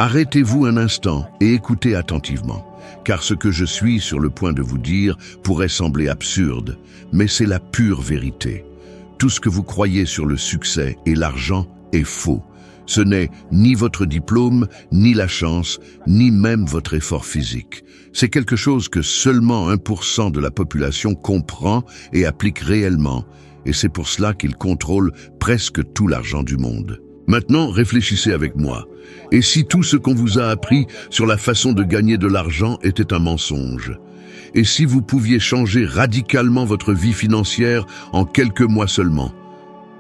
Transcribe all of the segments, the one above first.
Arrêtez-vous un instant et écoutez attentivement, car ce que je suis sur le point de vous dire pourrait sembler absurde, mais c'est la pure vérité. Tout ce que vous croyez sur le succès et l'argent est faux. Ce n'est ni votre diplôme, ni la chance, ni même votre effort physique. C'est quelque chose que seulement 1% de la population comprend et applique réellement, et c'est pour cela qu'il contrôle presque tout l'argent du monde. Maintenant, réfléchissez avec moi. Et si tout ce qu'on vous a appris sur la façon de gagner de l'argent était un mensonge? Et si vous pouviez changer radicalement votre vie financière en quelques mois seulement?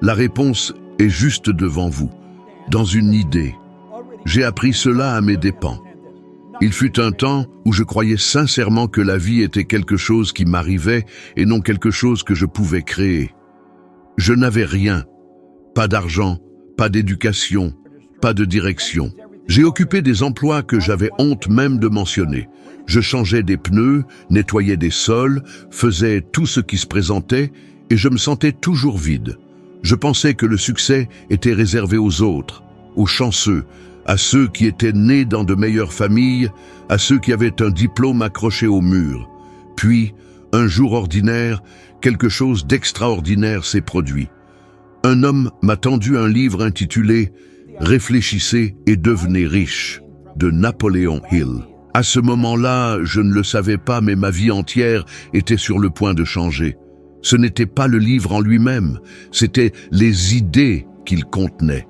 La réponse est juste devant vous, dans une idée. J'ai appris cela à mes dépens. Il fut un temps où je croyais sincèrement que la vie était quelque chose qui m'arrivait et non quelque chose que je pouvais créer. Je n'avais rien, pas d'argent, pas d'éducation, pas de direction. J'ai occupé des emplois que j'avais honte même de mentionner. Je changeais des pneus, nettoyais des sols, faisais tout ce qui se présentait et je me sentais toujours vide. Je pensais que le succès était réservé aux autres, aux chanceux, à ceux qui étaient nés dans de meilleures familles, à ceux qui avaient un diplôme accroché au mur. Puis, un jour ordinaire, quelque chose d'extraordinaire s'est produit. Un homme m'a tendu un livre intitulé « Réfléchissez et devenez riche » de Napoléon Hill. À ce moment-là, je ne le savais pas, mais ma vie entière était sur le point de changer. Ce n'était pas le livre en lui-même, c'était les idées qu'il contenait.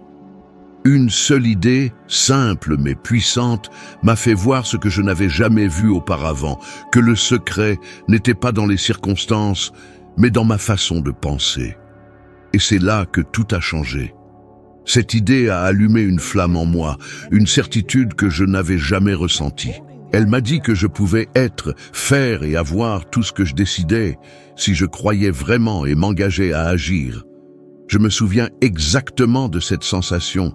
Une seule idée, simple mais puissante, m'a fait voir ce que je n'avais jamais vu auparavant, que le secret n'était pas dans les circonstances, mais dans ma façon de penser. Et c'est là que tout a changé. Cette idée a allumé une flamme en moi, une certitude que je n'avais jamais ressentie. Elle m'a dit que je pouvais être, faire et avoir tout ce que je décidais si je croyais vraiment et m'engageais à agir. Je me souviens exactement de cette sensation.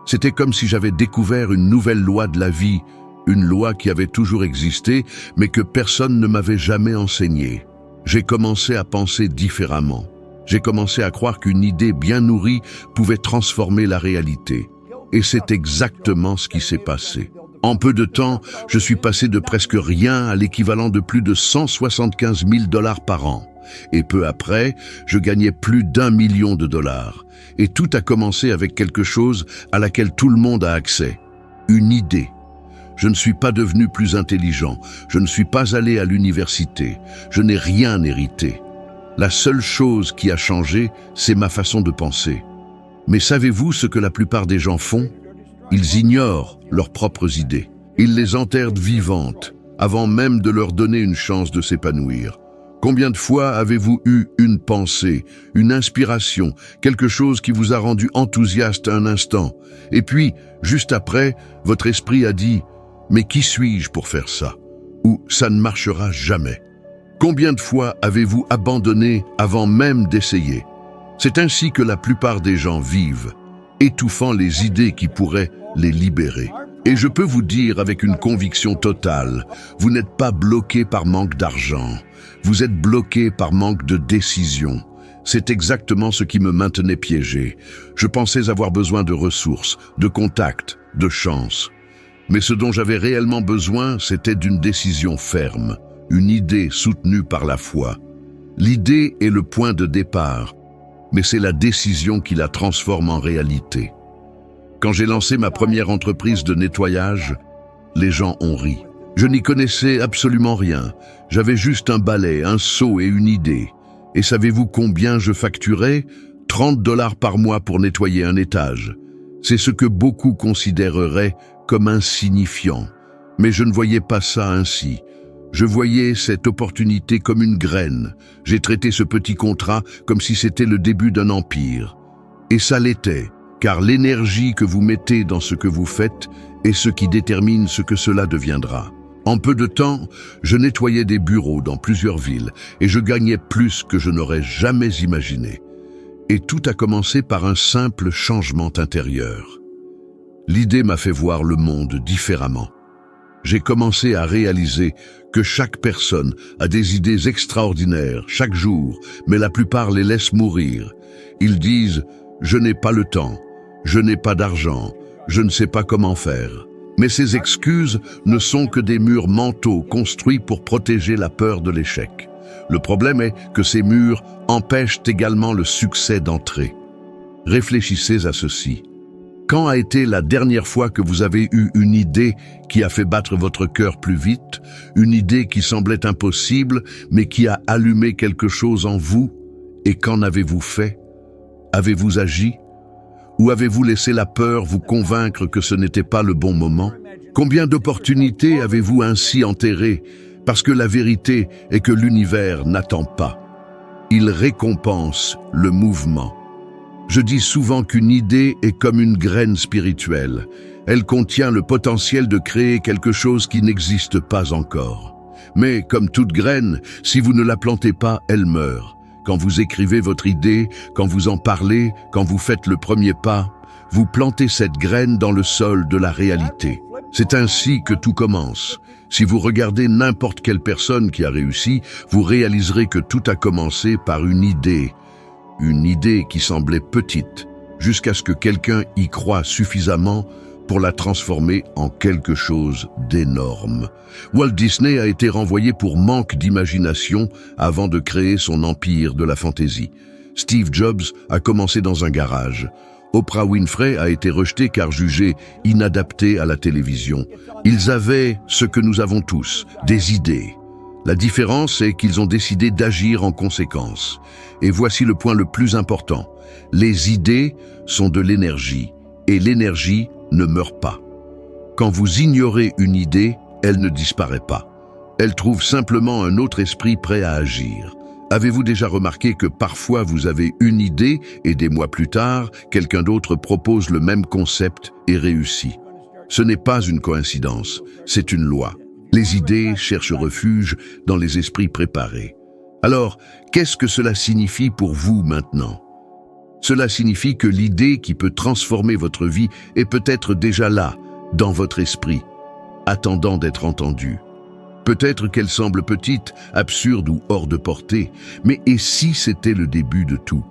C'était comme si j'avais découvert une nouvelle loi de la vie, une loi qui avait toujours existé, mais que personne ne m'avait jamais enseignée. J'ai commencé à penser différemment. J'ai commencé à croire qu'une idée bien nourrie pouvait transformer la réalité. Et c'est exactement ce qui s'est passé. En peu de temps, je suis passé de presque rien à l'équivalent de plus de 175 000 $ par an. Et peu après, je gagnais plus d'1 million de dollars. Et tout a commencé avec quelque chose à laquelle tout le monde a accès. Une idée. Je ne suis pas devenu plus intelligent. Je ne suis pas allé à l'université. Je n'ai rien hérité. La seule chose qui a changé, c'est ma façon de penser. Mais savez-vous ce que la plupart des gens font? Ils ignorent leurs propres idées. Ils les enterrent vivantes, avant même de leur donner une chance de s'épanouir. Combien de fois avez-vous eu une pensée, une inspiration, quelque chose qui vous a rendu enthousiaste un instant, et puis, juste après, votre esprit a dit « Mais qui suis-je pour faire ça ?» ou « Ça ne marchera jamais ». Combien de fois avez-vous abandonné avant même d'essayer? C'est ainsi que la plupart des gens vivent, étouffant les idées qui pourraient les libérer. Et je peux vous dire avec une conviction totale, vous n'êtes pas bloqué par manque d'argent, vous êtes bloqué par manque de décision. C'est exactement ce qui me maintenait piégé. Je pensais avoir besoin de ressources, de contacts, de chance. Mais ce dont j'avais réellement besoin, c'était d'une décision ferme, une idée soutenue par la foi. L'idée est le point de départ, mais c'est la décision qui la transforme en réalité. Quand j'ai lancé ma première entreprise de nettoyage, les gens ont ri. Je n'y connaissais absolument rien. J'avais juste un balai, un seau et une idée. Et savez-vous combien je facturais? 30 $ par mois pour nettoyer un étage. C'est ce que beaucoup considéreraient comme insignifiant. Mais je ne voyais pas ça ainsi. Je voyais cette opportunité comme une graine. J'ai traité ce petit contrat comme si c'était le début d'un empire. Et ça l'était, car l'énergie que vous mettez dans ce que vous faites est ce qui détermine ce que cela deviendra. En peu de temps, je nettoyais des bureaux dans plusieurs villes et je gagnais plus que je n'aurais jamais imaginé. Et tout a commencé par un simple changement intérieur. L'idée m'a fait voir le monde différemment. J'ai commencé à réaliser que chaque personne a des idées extraordinaires chaque jour, mais la plupart les laissent mourir. Ils disent « je n'ai pas le temps ». Je n'ai pas d'argent, je ne sais pas comment faire. Mais ces excuses ne sont que des murs mentaux construits pour protéger la peur de l'échec. Le problème est que ces murs empêchent également le succès d'entrer. Réfléchissez à ceci. Quand a été la dernière fois que vous avez eu une idée qui a fait battre votre cœur plus vite, une idée qui semblait impossible, mais qui a allumé quelque chose en vous? Et qu'en avez-vous fait? Avez-vous agi? Ou avez-vous laissé la peur vous convaincre que ce n'était pas le bon moment? Combien d'opportunités avez-vous ainsi enterrées? Parce que la vérité est que l'univers n'attend pas. Il récompense le mouvement. Je dis souvent qu'une idée est comme une graine spirituelle. Elle contient le potentiel de créer quelque chose qui n'existe pas encore. Mais comme toute graine, si vous ne la plantez pas, elle meurt. Quand vous écrivez votre idée, quand vous en parlez, quand vous faites le premier pas, vous plantez cette graine dans le sol de la réalité. C'est ainsi que tout commence. Si vous regardez n'importe quelle personne qui a réussi, vous réaliserez que tout a commencé par une idée qui semblait petite, jusqu'à ce que quelqu'un y croie suffisamment pour la transformer en quelque chose d'énorme. Walt Disney a été renvoyé pour manque d'imagination avant de créer son empire de la fantaisie. Steve Jobs a commencé dans un garage. Oprah Winfrey a été rejetée car jugée inadaptée à la télévision. Ils avaient ce que nous avons tous, des idées. La différence est qu'ils ont décidé d'agir en conséquence. Et voici le point le plus important. Les idées sont de l'énergie, et l'énergie ne meurt pas. Quand vous ignorez une idée, elle ne disparaît pas. Elle trouve simplement un autre esprit prêt à agir. Avez-vous déjà remarqué que parfois vous avez une idée et des mois plus tard, quelqu'un d'autre propose le même concept et réussit? Ce n'est pas une coïncidence, c'est une loi. Les idées cherchent refuge dans les esprits préparés. Alors, qu'est-ce que cela signifie pour vous maintenant? Cela signifie que l'idée qui peut transformer votre vie est peut-être déjà là, dans votre esprit, attendant d'être entendue. Peut-être qu'elle semble petite, absurde ou hors de portée, mais et si c'était le début de tout?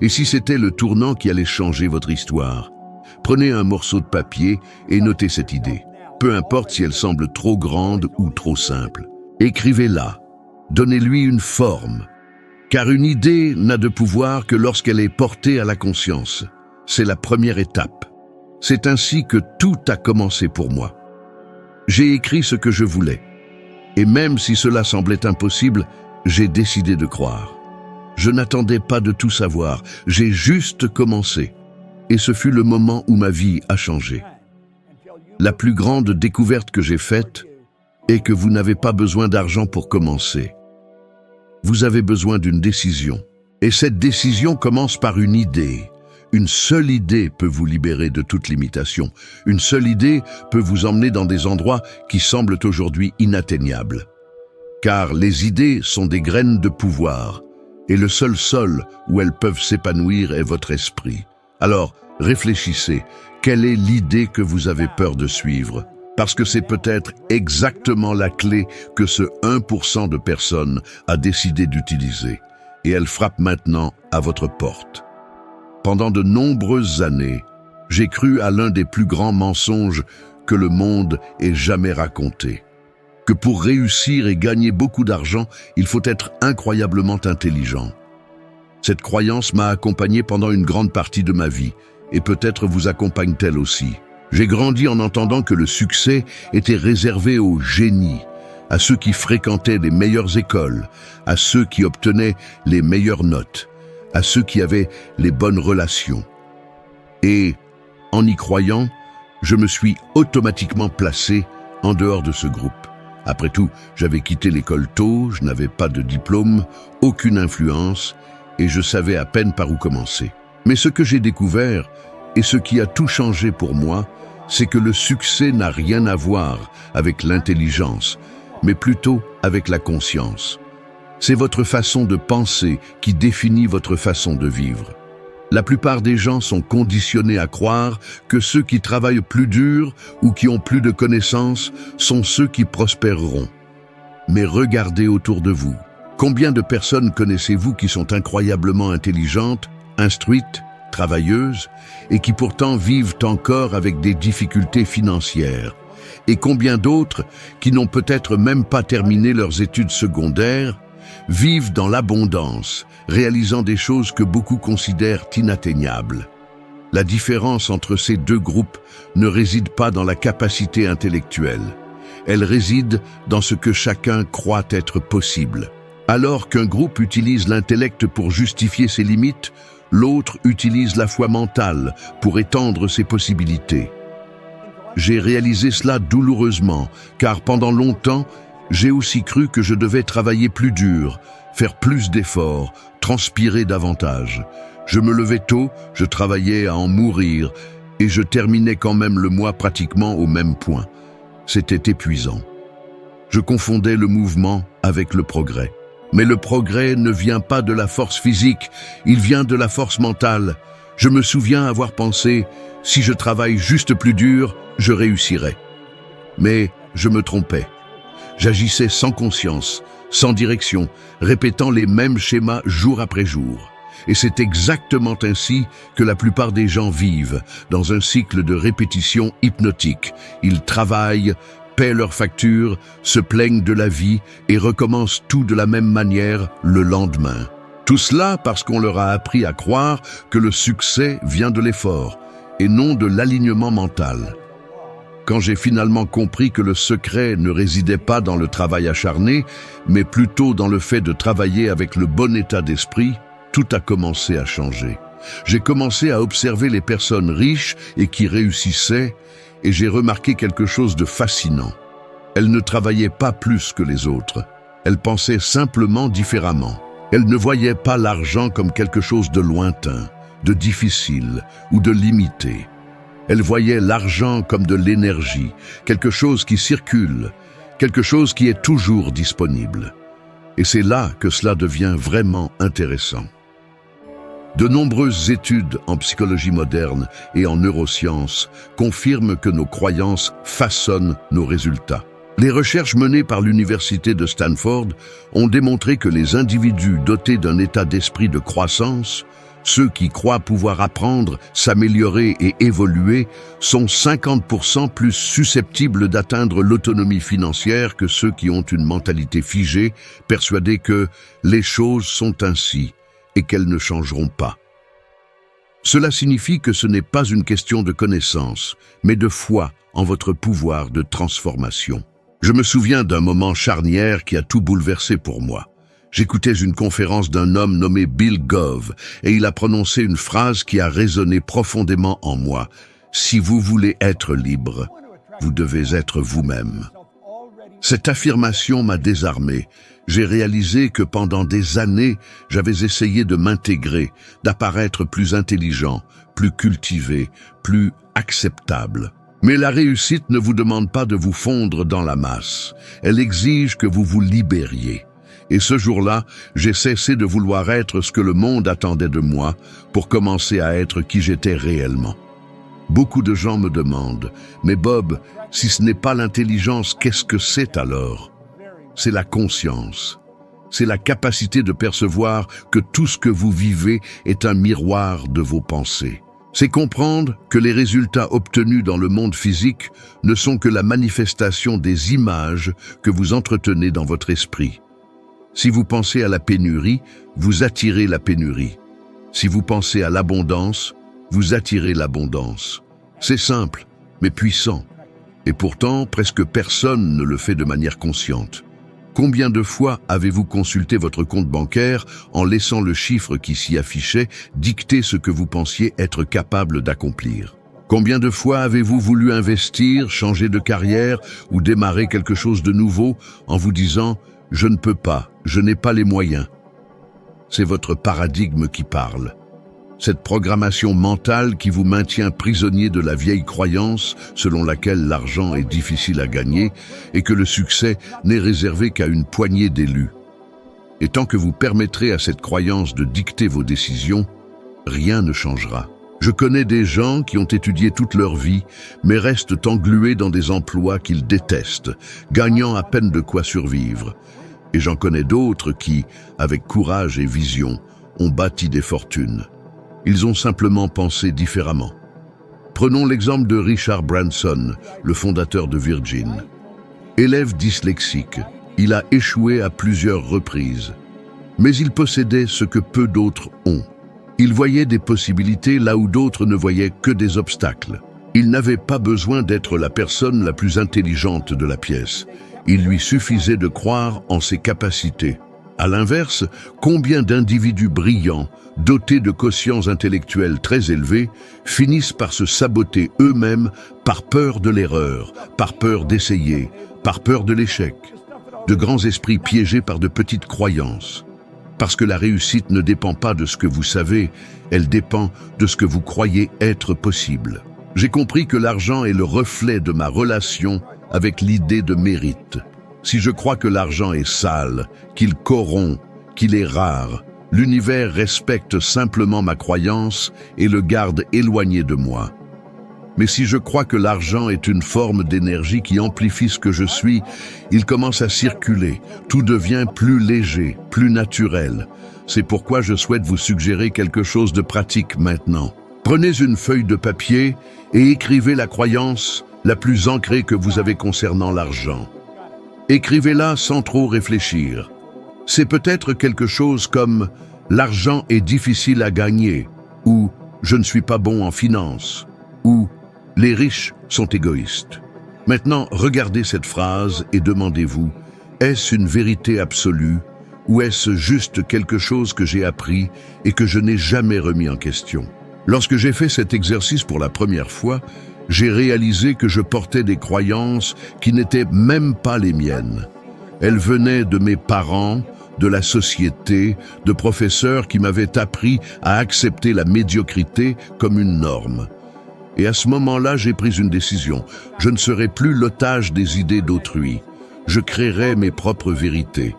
Et si c'était le tournant qui allait changer votre histoire? Prenez un morceau de papier et notez cette idée. Peu importe si elle semble trop grande ou trop simple. Écrivez-la. Donnez-lui une forme. Car une idée n'a de pouvoir que lorsqu'elle est portée à la conscience. C'est la première étape. C'est ainsi que tout a commencé pour moi. J'ai écrit ce que je voulais. Et même si cela semblait impossible, j'ai décidé de croire. Je n'attendais pas de tout savoir, j'ai juste commencé. Et ce fut le moment où ma vie a changé. La plus grande découverte que j'ai faite est que vous n'avez pas besoin d'argent pour commencer. Vous avez besoin d'une décision. Et cette décision commence par une idée. Une seule idée peut vous libérer de toute limitation. Une seule idée peut vous emmener dans des endroits qui semblent aujourd'hui inatteignables. Car les idées sont des graines de pouvoir, et le seul sol où elles peuvent s'épanouir est votre esprit. Alors, réfléchissez, quelle est l'idée que vous avez peur de suivre? Parce que c'est peut-être exactement la clé que ce 1% de personnes a décidé d'utiliser, et elle frappe maintenant à votre porte. Pendant de nombreuses années, j'ai cru à l'un des plus grands mensonges que le monde ait jamais raconté. Que pour réussir et gagner beaucoup d'argent, il faut être incroyablement intelligent. Cette croyance m'a accompagné pendant une grande partie de ma vie, et peut-être vous accompagne-t-elle aussi. J'ai grandi en entendant que le succès était réservé aux génies, à ceux qui fréquentaient les meilleures écoles, à ceux qui obtenaient les meilleures notes, à ceux qui avaient les bonnes relations. Et, en y croyant, je me suis automatiquement placé en dehors de ce groupe. Après tout, j'avais quitté l'école tôt, je n'avais pas de diplôme, aucune influence, et je savais à peine par où commencer. Mais ce que j'ai découvert, et ce qui a tout changé pour moi, c'est que le succès n'a rien à voir avec l'intelligence, mais plutôt avec la conscience. C'est votre façon de penser qui définit votre façon de vivre. La plupart des gens sont conditionnés à croire que ceux qui travaillent plus dur ou qui ont plus de connaissances sont ceux qui prospéreront. Mais regardez autour de vous. Combien de personnes connaissez-vous qui sont incroyablement intelligentes, instruites, travailleuses, et qui pourtant vivent encore avec des difficultés financières? Et combien d'autres, qui n'ont peut-être même pas terminé leurs études secondaires, vivent dans l'abondance, réalisant des choses que beaucoup considèrent inatteignables. La différence entre ces deux groupes ne réside pas dans la capacité intellectuelle. Elle réside dans ce que chacun croit être possible. Alors qu'un groupe utilise l'intellect pour justifier ses limites, l'autre utilise la foi mentale pour étendre ses possibilités. J'ai réalisé cela douloureusement, car pendant longtemps, j'ai aussi cru que je devais travailler plus dur, faire plus d'efforts, transpirer davantage. Je me levais tôt, je travaillais à en mourir, et je terminais quand même le mois pratiquement au même point. C'était épuisant. Je confondais le mouvement avec le progrès. Mais le progrès ne vient pas de la force physique, il vient de la force mentale. Je me souviens avoir pensé, si je travaille juste plus dur, je réussirai. Mais je me trompais. J'agissais sans conscience, sans direction, répétant les mêmes schémas jour après jour. Et c'est exactement ainsi que la plupart des gens vivent, dans un cycle de répétition hypnotique. Ils travaillent, paient leurs factures, se plaignent de la vie et recommencent tout de la même manière le lendemain. Tout cela parce qu'on leur a appris à croire que le succès vient de l'effort et non de l'alignement mental. Quand j'ai finalement compris que le secret ne résidait pas dans le travail acharné, mais plutôt dans le fait de travailler avec le bon état d'esprit, tout a commencé à changer. J'ai commencé à observer les personnes riches et qui réussissaient, et j'ai remarqué quelque chose de fascinant. Elles ne travaillaient pas plus que les autres. Elles pensaient simplement différemment. Elles ne voyaient pas l'argent comme quelque chose de lointain, de difficile ou de limité. Elles voyaient l'argent comme de l'énergie, quelque chose qui circule, quelque chose qui est toujours disponible. Et c'est là que cela devient vraiment intéressant. De nombreuses études en psychologie moderne et en neurosciences confirment que nos croyances façonnent nos résultats. Les recherches menées par l'université de Stanford ont démontré que les individus dotés d'un état d'esprit de croissance, ceux qui croient pouvoir apprendre, s'améliorer et évoluer, sont 50% plus susceptibles d'atteindre l'autonomie financière que ceux qui ont une mentalité figée, persuadés que les choses sont ainsi et qu'elles ne changeront pas. Cela signifie que ce n'est pas une question de connaissance, mais de foi en votre pouvoir de transformation. Je me souviens d'un moment charnière qui a tout bouleversé pour moi. J'écoutais une conférence d'un homme nommé Bill Gove et il a prononcé une phrase qui a résonné profondément en moi. « Si vous voulez être libre, vous devez être vous-même. » Cette affirmation m'a désarmé. J'ai réalisé que pendant des années, j'avais essayé de m'intégrer, d'apparaître plus intelligent, plus cultivé, plus acceptable. Mais la réussite ne vous demande pas de vous fondre dans la masse. Elle exige que vous vous libériez. Et ce jour-là, j'ai cessé de vouloir être ce que le monde attendait de moi pour commencer à être qui j'étais réellement. Beaucoup de gens me demandent « Mais Bob, si ce n'est pas l'intelligence, qu'est-ce que c'est alors ?» C'est la conscience. C'est la capacité de percevoir que tout ce que vous vivez est un miroir de vos pensées. C'est comprendre que les résultats obtenus dans le monde physique ne sont que la manifestation des images que vous entretenez dans votre esprit. Si vous pensez à la pénurie, vous attirez la pénurie. Si vous pensez à l'abondance, vous attirez l'abondance. C'est simple, mais puissant. Et pourtant, presque personne ne le fait de manière consciente. Combien de fois avez-vous consulté votre compte bancaire en laissant le chiffre qui s'y affichait dicter ce que vous pensiez être capable d'accomplir? Combien de fois avez-vous voulu investir, changer de carrière ou démarrer quelque chose de nouveau en vous disant « Je ne peux pas, je n'ai pas les moyens ». C'est votre paradigme qui parle. Cette programmation mentale qui vous maintient prisonnier de la vieille croyance selon laquelle l'argent est difficile à gagner et que le succès n'est réservé qu'à une poignée d'élus. Et tant que vous permettrez à cette croyance de dicter vos décisions, rien ne changera. Je connais des gens qui ont étudié toute leur vie, mais restent englués dans des emplois qu'ils détestent, gagnant à peine de quoi survivre. Et j'en connais d'autres qui, avec courage et vision, ont bâti des fortunes. Ils ont simplement pensé différemment. Prenons l'exemple de Richard Branson, le fondateur de Virgin. Élève dyslexique, il a échoué à plusieurs reprises. Mais il possédait ce que peu d'autres ont. Il voyait des possibilités là où d'autres ne voyaient que des obstacles. Il n'avait pas besoin d'être la personne la plus intelligente de la pièce. Il lui suffisait de croire en ses capacités. À l'inverse, combien d'individus brillants, dotés de quotients intellectuels très élevés, finissent par se saboter eux-mêmes par peur de l'erreur, par peur d'essayer, par peur de l'échec. De grands esprits piégés par de petites croyances. Parce que la réussite ne dépend pas de ce que vous savez, elle dépend de ce que vous croyez être possible. J'ai compris que l'argent est le reflet de ma relation avec l'idée de mérite. Si je crois que l'argent est sale, qu'il corrompt, qu'il est rare, l'univers respecte simplement ma croyance et le garde éloigné de moi. Mais si je crois que l'argent est une forme d'énergie qui amplifie ce que je suis, il commence à circuler, tout devient plus léger, plus naturel. C'est pourquoi je souhaite vous suggérer quelque chose de pratique maintenant. Prenez une feuille de papier et écrivez la croyance la plus ancrée que vous avez concernant l'argent. Écrivez-la sans trop réfléchir. C'est peut-être quelque chose comme « l'argent est difficile à gagner » ou « je ne suis pas bon en finance » ou « les riches sont égoïstes ». Maintenant, regardez cette phrase et demandez-vous « est-ce une vérité absolue ou est-ce juste quelque chose que j'ai appris et que je n'ai jamais remis en question ?» Lorsque j'ai fait cet exercice pour la première fois, j'ai réalisé que je portais des croyances qui n'étaient même pas les miennes. Elles venaient de mes parents, de la société, de professeurs qui m'avaient appris à accepter la médiocrité comme une norme. Et à ce moment-là, j'ai pris une décision. Je ne serai plus l'otage des idées d'autrui. Je créerai mes propres vérités.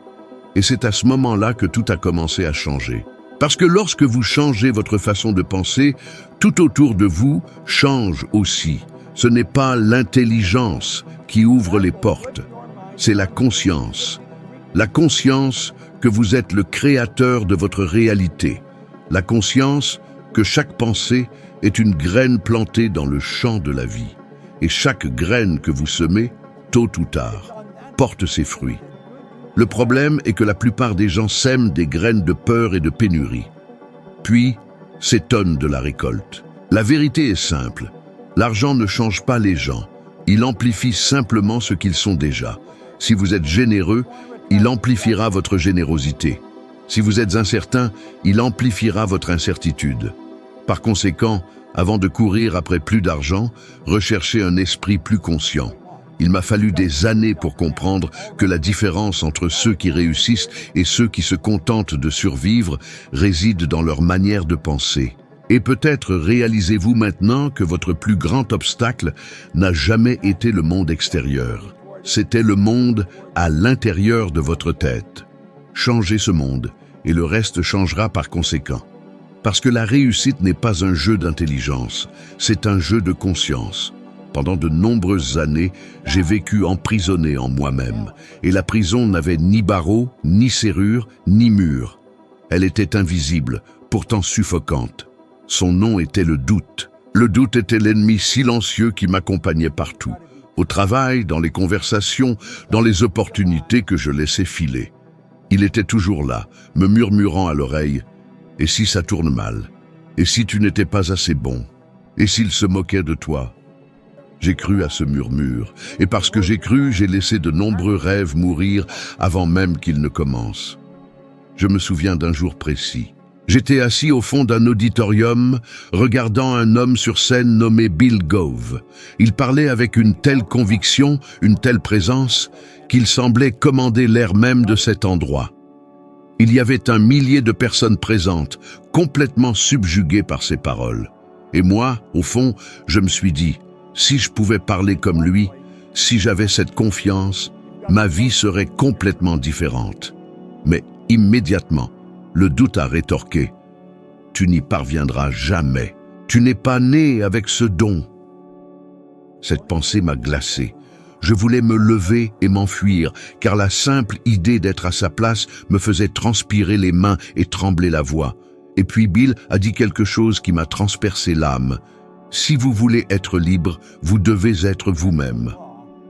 Et c'est à ce moment-là que tout a commencé à changer. Parce que lorsque vous changez votre façon de penser, tout autour de vous change aussi. Ce n'est pas l'intelligence qui ouvre les portes, c'est la conscience. La conscience que vous êtes le créateur de votre réalité. La conscience que chaque pensée est une graine plantée dans le champ de la vie. Et chaque graine que vous semez, tôt ou tard, porte ses fruits. Le problème est que la plupart des gens sèment des graines de peur et de pénurie, puis s'étonnent de la récolte. La vérité est simple, l'argent ne change pas les gens, il amplifie simplement ce qu'ils sont déjà. Si vous êtes généreux, il amplifiera votre générosité. Si vous êtes incertain, il amplifiera votre incertitude. Par conséquent, avant de courir après plus d'argent, recherchez un esprit plus conscient. Il m'a fallu des années pour comprendre que la différence entre ceux qui réussissent et ceux qui se contentent de survivre réside dans leur manière de penser. Et peut-être réalisez-vous maintenant que votre plus grand obstacle n'a jamais été le monde extérieur. C'était le monde à l'intérieur de votre tête. Changez ce monde et le reste changera par conséquent. Parce que la réussite n'est pas un jeu d'intelligence, c'est un jeu de conscience. Pendant de nombreuses années, j'ai vécu emprisonné en moi-même, et la prison n'avait ni barreaux, ni serrure, ni mur. Elle était invisible, pourtant suffocante. Son nom était le doute. Le doute était l'ennemi silencieux qui m'accompagnait partout, au travail, dans les conversations, dans les opportunités que je laissais filer. Il était toujours là, me murmurant à l'oreille « Et si ça tourne mal? Et si tu n'étais pas assez bon? Et s'il se moquait de toi ?» J'ai cru à ce murmure, et parce que j'ai cru, j'ai laissé de nombreux rêves mourir avant même qu'ils ne commencent. Je me souviens d'un jour précis. J'étais assis au fond d'un auditorium, regardant un homme sur scène nommé Bill Gove. Il parlait avec une telle conviction, une telle présence, qu'il semblait commander l'air même de cet endroit. Il y avait 1 millier de personnes présentes, complètement subjuguées par ses paroles. Et moi, au fond, je me suis dit, si je pouvais parler comme lui, si j'avais cette confiance, ma vie serait complètement différente. Mais immédiatement, le doute a rétorqué. Tu n'y parviendras jamais. Tu n'es pas né avec ce don. Cette pensée m'a glacé. Je voulais me lever et m'enfuir, car la simple idée d'être à sa place me faisait transpirer les mains et trembler la voix. Et puis Bill a dit quelque chose qui m'a transpercé l'âme. Si vous voulez être libre, vous devez être vous-même.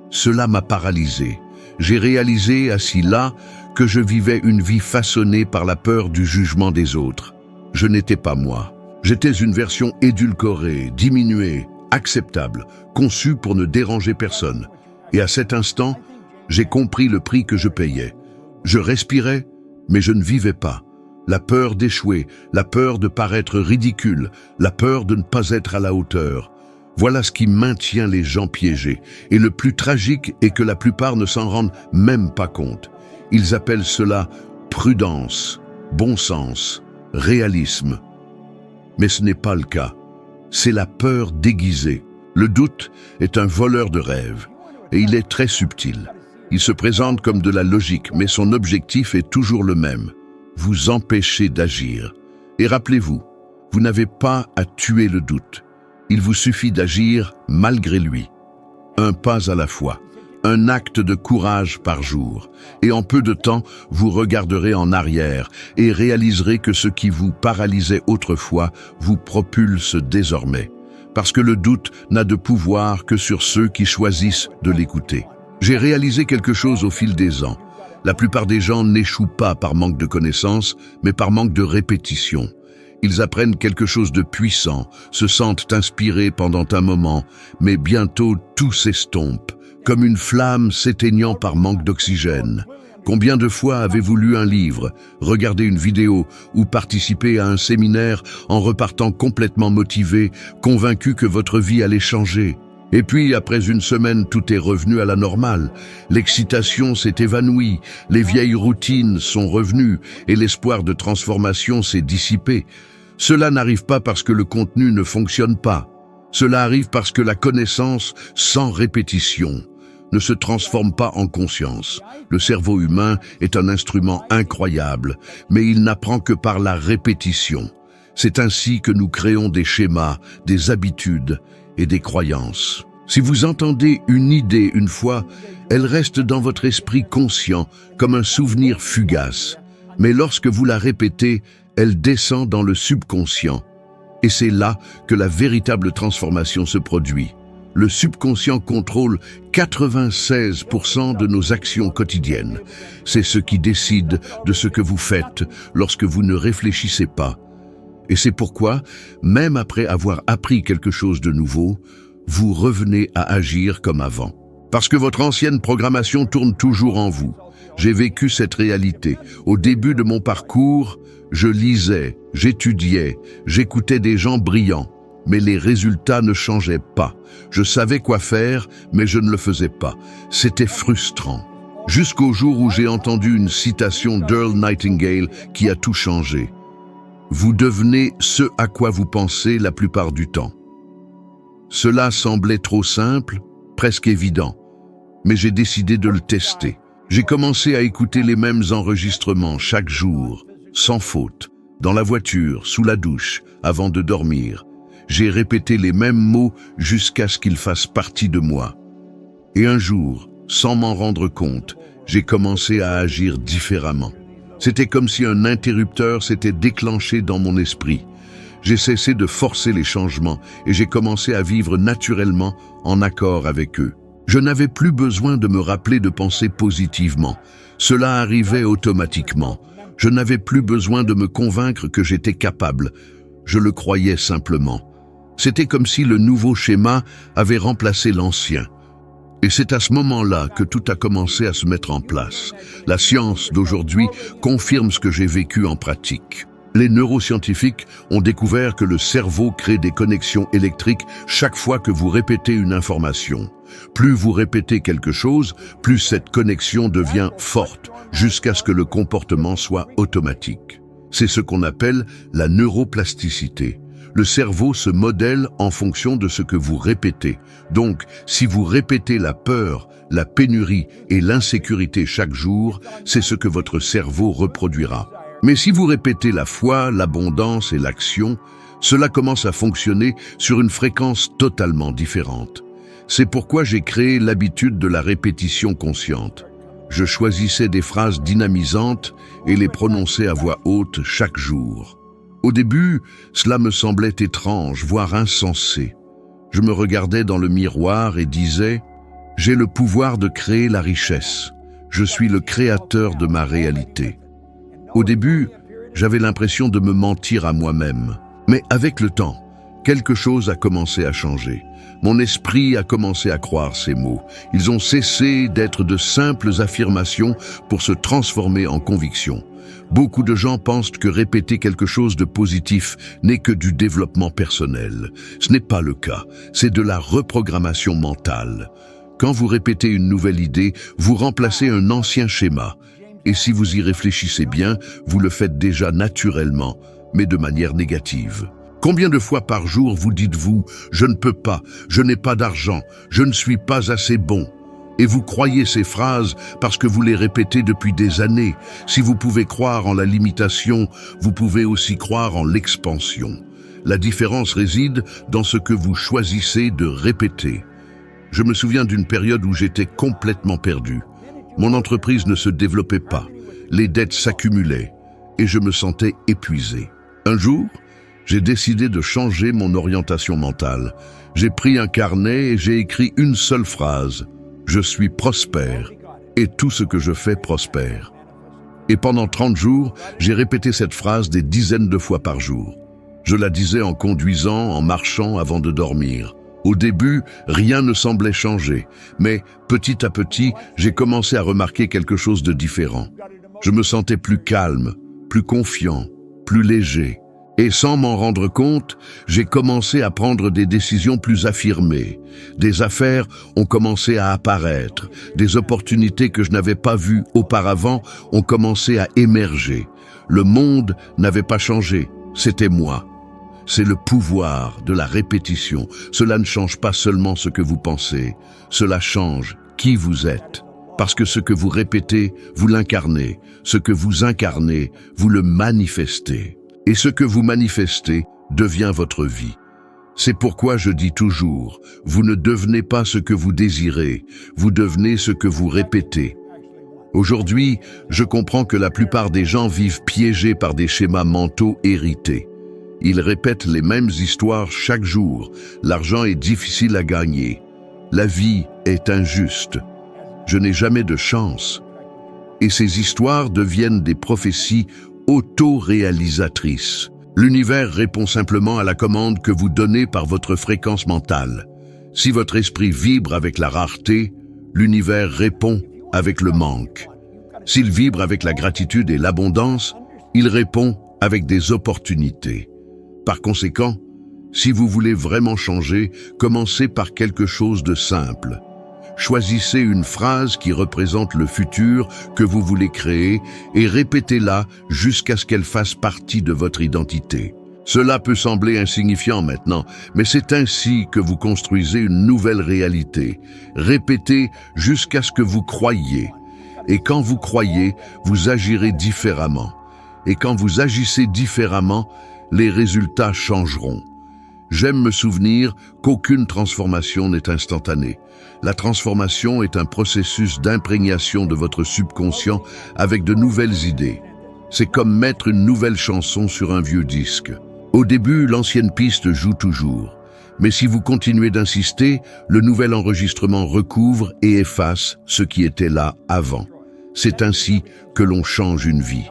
Cela m'a paralysé. J'ai réalisé, assis là, que je vivais une vie façonnée par la peur du jugement des autres. Je n'étais pas moi. J'étais une version édulcorée, diminuée, acceptable, conçue pour ne déranger personne. Et à cet instant, j'ai compris le prix que je payais. Je respirais, mais je ne vivais pas. La peur d'échouer, la peur de paraître ridicule, la peur de ne pas être à la hauteur. Voilà ce qui maintient les gens piégés. Et le plus tragique est que la plupart ne s'en rendent même pas compte. Ils appellent cela prudence, bon sens, réalisme. Mais ce n'est pas le cas. C'est la peur déguisée. Le doute est un voleur de rêves. Et il est très subtil. Il se présente comme de la logique, mais son objectif est toujours le même. Vous empêcher d'agir. Et rappelez-vous, vous n'avez pas à tuer le doute. Il vous suffit d'agir malgré lui. Un pas à la fois, un acte de courage par jour. Et en peu de temps, vous regarderez en arrière et réaliserez que ce qui vous paralysait autrefois vous propulse désormais. Parce que le doute n'a de pouvoir que sur ceux qui choisissent de l'écouter. J'ai réalisé quelque chose au fil des ans. La plupart des gens n'échouent pas par manque de connaissances, mais par manque de répétition. Ils apprennent quelque chose de puissant, se sentent inspirés pendant un moment, mais bientôt tout s'estompe, comme une flamme s'éteignant par manque d'oxygène. Combien de fois avez-vous lu un livre, regardé une vidéo ou participé à un séminaire en repartant complètement motivé, convaincu que votre vie allait changer ? Et puis, après une semaine, tout est revenu à la normale. L'excitation s'est évanouie, les vieilles routines sont revenues et l'espoir de transformation s'est dissipé. Cela n'arrive pas parce que le contenu ne fonctionne pas. Cela arrive parce que la connaissance, sans répétition, ne se transforme pas en conscience. Le cerveau humain est un instrument incroyable, mais il n'apprend que par la répétition. C'est ainsi que nous créons des schémas, des habitudes et des croyances. Si vous entendez une idée une fois, elle reste dans votre esprit conscient comme un souvenir fugace. Mais lorsque vous la répétez, elle descend dans le subconscient. Et c'est là que la véritable transformation se produit. Le subconscient contrôle 96% de nos actions quotidiennes. C'est ce qui décide de ce que vous faites lorsque vous ne réfléchissez pas. Et c'est pourquoi, même après avoir appris quelque chose de nouveau, vous revenez à agir comme avant. Parce que votre ancienne programmation tourne toujours en vous. J'ai vécu cette réalité. Au début de mon parcours, je lisais, j'étudiais, j'écoutais des gens brillants. Mais les résultats ne changeaient pas. Je savais quoi faire, mais je ne le faisais pas. C'était frustrant. Jusqu'au jour où j'ai entendu une citation d'Earl Nightingale qui a tout changé. Vous devenez ce à quoi vous pensez la plupart du temps. Cela semblait trop simple, presque évident, mais j'ai décidé de le tester. J'ai commencé à écouter les mêmes enregistrements chaque jour, sans faute, dans la voiture, sous la douche, avant de dormir. J'ai répété les mêmes mots jusqu'à ce qu'ils fassent partie de moi. Et un jour, sans m'en rendre compte, j'ai commencé à agir différemment. C'était comme si un interrupteur s'était déclenché dans mon esprit. J'ai cessé de forcer les changements et j'ai commencé à vivre naturellement en accord avec eux. Je n'avais plus besoin de me rappeler de penser positivement. Cela arrivait automatiquement. Je n'avais plus besoin de me convaincre que j'étais capable. Je le croyais simplement. C'était comme si le nouveau schéma avait remplacé l'ancien. Et c'est à ce moment-là que tout a commencé à se mettre en place. La science d'aujourd'hui confirme ce que j'ai vécu en pratique. Les neuroscientifiques ont découvert que le cerveau crée des connexions électriques chaque fois que vous répétez une information. Plus vous répétez quelque chose, plus cette connexion devient forte, jusqu'à ce que le comportement soit automatique. C'est ce qu'on appelle la neuroplasticité. Le cerveau se modèle en fonction de ce que vous répétez. Donc, si vous répétez la peur, la pénurie et l'insécurité chaque jour, c'est ce que votre cerveau reproduira. Mais si vous répétez la foi, l'abondance et l'action, cela commence à fonctionner sur une fréquence totalement différente. C'est pourquoi j'ai créé l'habitude de la répétition consciente. Je choisissais des phrases dynamisantes et les prononçais à voix haute chaque jour. Au début, cela me semblait étrange, voire insensé. Je me regardais dans le miroir et disais « J'ai le pouvoir de créer la richesse. Je suis le créateur de ma réalité. » Au début, j'avais l'impression de me mentir à moi-même. Mais avec le temps, quelque chose a commencé à changer. Mon esprit a commencé à croire ces mots. Ils ont cessé d'être de simples affirmations pour se transformer en convictions. Beaucoup de gens pensent que répéter quelque chose de positif n'est que du développement personnel. Ce n'est pas le cas, c'est de la reprogrammation mentale. Quand vous répétez une nouvelle idée, vous remplacez un ancien schéma. Et si vous y réfléchissez bien, vous le faites déjà naturellement, mais de manière négative. Combien de fois par jour vous dites-vous « Je ne peux pas, je n'ai pas d'argent, je ne suis pas assez bon ». Et vous croyez ces phrases parce que vous les répétez depuis des années. Si vous pouvez croire en la limitation, vous pouvez aussi croire en l'expansion. La différence réside dans ce que vous choisissez de répéter. Je me souviens d'une période où j'étais complètement perdu. Mon entreprise ne se développait pas, les dettes s'accumulaient et je me sentais épuisé. Un jour, j'ai décidé de changer mon orientation mentale. J'ai pris un carnet et j'ai écrit une seule phrase. Je suis prospère et tout ce que je fais prospère. Et pendant 30 jours, j'ai répété cette phrase des dizaines de fois par jour. Je la disais en conduisant, en marchant avant de dormir. Au début, rien ne semblait changer, mais petit à petit, j'ai commencé à remarquer quelque chose de différent. Je me sentais plus calme, plus confiant, plus léger. Et sans m'en rendre compte, j'ai commencé à prendre des décisions plus affirmées. Des affaires ont commencé à apparaître. Des opportunités que je n'avais pas vues auparavant ont commencé à émerger. Le monde n'avait pas changé, c'était moi. C'est le pouvoir de la répétition. Cela ne change pas seulement ce que vous pensez, cela change qui vous êtes. Parce que ce que vous répétez, vous l'incarnez. Ce que vous incarnez, vous le manifestez. Et ce que vous manifestez devient votre vie. C'est pourquoi je dis toujours, vous ne devenez pas ce que vous désirez, vous devenez ce que vous répétez. Aujourd'hui, je comprends que la plupart des gens vivent piégés par des schémas mentaux hérités. Ils répètent les mêmes histoires chaque jour. L'argent est difficile à gagner. La vie est injuste. Je n'ai jamais de chance. Et ces histoires deviennent des prophéties auto-réalisatrice. L'univers répond simplement à la commande que vous donnez par votre fréquence mentale. Si votre esprit vibre avec la rareté, l'univers répond avec le manque. S'il vibre avec la gratitude et l'abondance, il répond avec des opportunités. Par conséquent, si vous voulez vraiment changer, commencez par quelque chose de simple. Choisissez une phrase qui représente le futur que vous voulez créer et répétez-la jusqu'à ce qu'elle fasse partie de votre identité. Cela peut sembler insignifiant maintenant, mais c'est ainsi que vous construisez une nouvelle réalité. Répétez jusqu'à ce que vous croyiez. Et quand vous croyez, vous agirez différemment. Et quand vous agissez différemment, les résultats changeront. J'aime me souvenir qu'aucune transformation n'est instantanée. La transformation est un processus d'imprégnation de votre subconscient avec de nouvelles idées. C'est comme mettre une nouvelle chanson sur un vieux disque. Au début, l'ancienne piste joue toujours. Mais si vous continuez d'insister, le nouvel enregistrement recouvre et efface ce qui était là avant. C'est ainsi que l'on change une vie.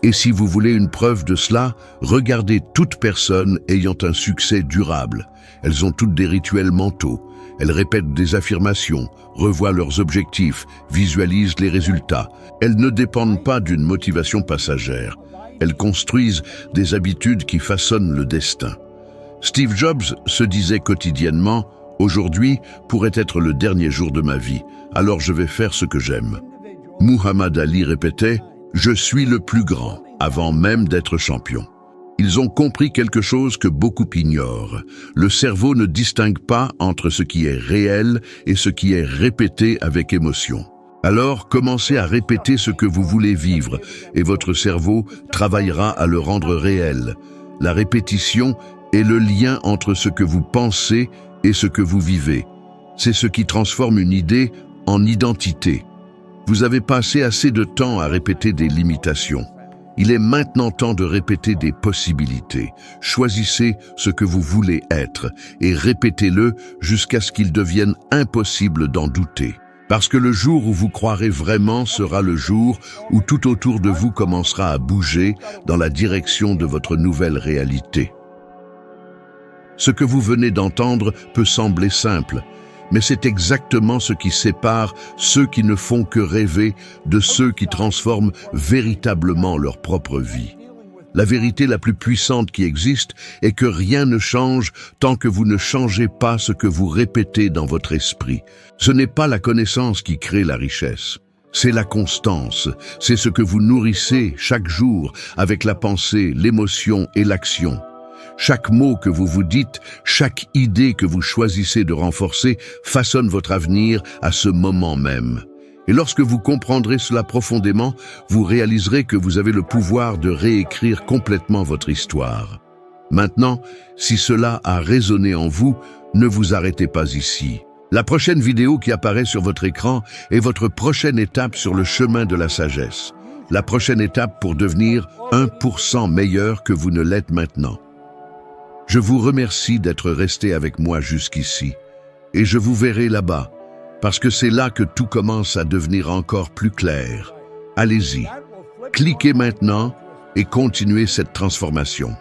Et si vous voulez une preuve de cela, regardez toute personne ayant un succès durable. Elles ont toutes des rituels mentaux. Elles répètent des affirmations, revoient leurs objectifs, visualisent les résultats. Elles ne dépendent pas d'une motivation passagère. Elles construisent des habitudes qui façonnent le destin. Steve Jobs se disait quotidiennement « Aujourd'hui pourrait être le dernier jour de ma vie, alors je vais faire ce que j'aime ». Muhammad Ali répétait « Je suis le plus grand » avant même d'être champion. Ils ont compris quelque chose que beaucoup ignorent. Le cerveau ne distingue pas entre ce qui est réel et ce qui est répété avec émotion. Alors, commencez à répéter ce que vous voulez vivre et votre cerveau travaillera à le rendre réel. La répétition est le lien entre ce que vous pensez et ce que vous vivez. C'est ce qui transforme une idée en identité. Vous avez passé assez de temps à répéter des limitations. Il est maintenant temps de répéter des possibilités. Choisissez ce que vous voulez être et répétez-le jusqu'à ce qu'il devienne impossible d'en douter. Parce que le jour où vous croirez vraiment sera le jour où tout autour de vous commencera à bouger dans la direction de votre nouvelle réalité. Ce que vous venez d'entendre peut sembler simple, mais c'est exactement ce qui sépare ceux qui ne font que rêver de ceux qui transforment véritablement leur propre vie. La vérité la plus puissante qui existe est que rien ne change tant que vous ne changez pas ce que vous répétez dans votre esprit. Ce n'est pas la connaissance qui crée la richesse, c'est la constance, c'est ce que vous nourrissez chaque jour avec la pensée, l'émotion et l'action. Chaque mot que vous vous dites, chaque idée que vous choisissez de renforcer façonne votre avenir à ce moment même. Et lorsque vous comprendrez cela profondément, vous réaliserez que vous avez le pouvoir de réécrire complètement votre histoire. Maintenant, si cela a résonné en vous, ne vous arrêtez pas ici. La prochaine vidéo qui apparaît sur votre écran est votre prochaine étape sur le chemin de la sagesse. La prochaine étape pour devenir 1% meilleur que vous ne l'êtes maintenant. Je vous remercie d'être resté avec moi jusqu'ici, et je vous verrai là-bas, parce que c'est là que tout commence à devenir encore plus clair. Allez-y, cliquez maintenant et continuez cette transformation.